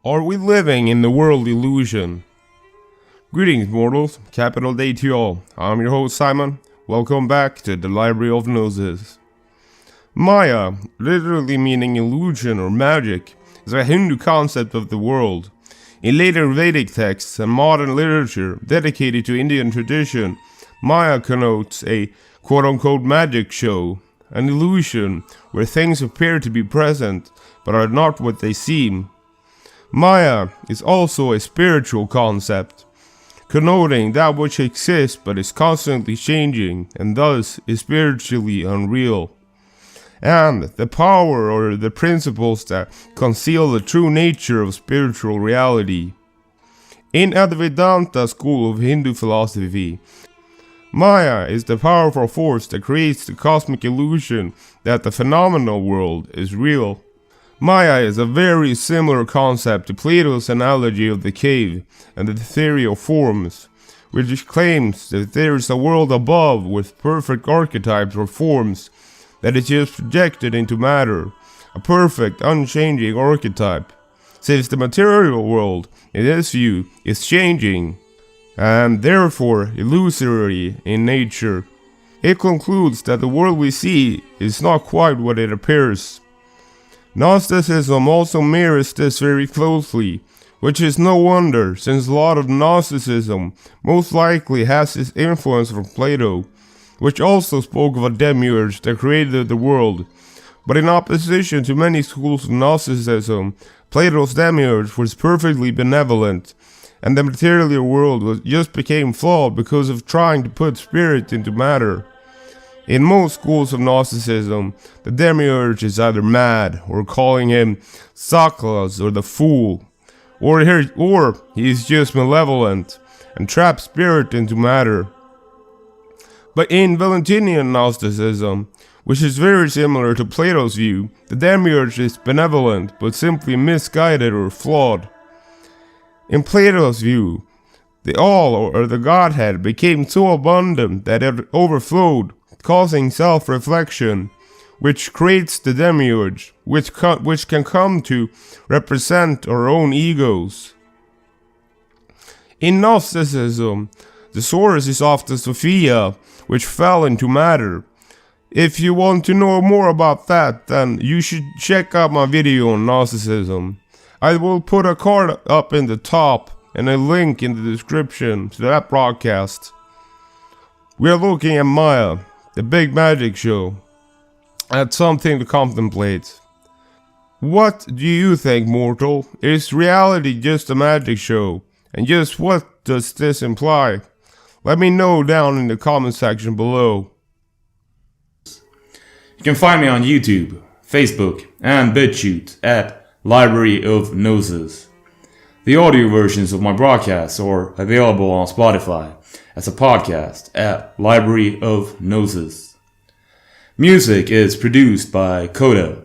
Are we living in the world illusion? Greetings, mortals. Capital Day to you all. I'm your host, Simon. Welcome back to the Library of Gnosis. Maya, literally meaning illusion or magic, is a Hindu concept of the world. In later Vedic texts and modern literature dedicated to Indian tradition, Maya connotes a quote-unquote magic show, an illusion where things appear to be present but are not what they seem. Maya is also a spiritual concept, connoting that which exists but is constantly changing and thus is spiritually unreal, and the power or the principles that conceal the true nature of spiritual reality. In the Vedanta school of Hindu philosophy, Maya is the powerful force that creates the cosmic illusion that the phenomenal world is real. Maya is a very similar concept to Plato's analogy of the cave and the theory of forms, which claims that there is a world above with perfect archetypes or forms that is just projected into matter, a perfect, unchanging archetype, since the material world, in this view, is changing, and therefore illusory in nature. It concludes that the world we see is not quite what it appears. Gnosticism also mirrors this very closely, which is no wonder, since a lot of Gnosticism most likely has its influence from Plato, which also spoke of a demiurge that created the world. But in opposition to many schools of Gnosticism, Plato's demiurge was perfectly benevolent, and the material world just became flawed because of trying to put spirit into matter. In most schools of Gnosticism, the demiurge is either mad, or calling him Saklas or the fool, or he is just malevolent and traps spirit into matter. But in Valentinian Gnosticism, which is very similar to Plato's view, the demiurge is benevolent but simply misguided or flawed. In Plato's view, the all or the Godhead became so abundant that it overflowed, causing self-reflection, which creates the demiurge, which can come to represent our own egos. In Gnosticism, the source is often Sophia, which fell into matter. If you want to know more about that, then you should check out my video on Gnosticism. I will put a card up in the top and a link in the description to that broadcast. We are looking at Maya, the big magic show, at something to contemplate. What do you think, mortal? Is reality just a magic show? And just what does this imply? Let me know down in the comment section below. You can find me on YouTube, Facebook, and Bitchute at Library of Gnosis. The audio versions of my broadcasts are available on Spotify as a podcast at Library of Gnosis. Music is produced by Coda.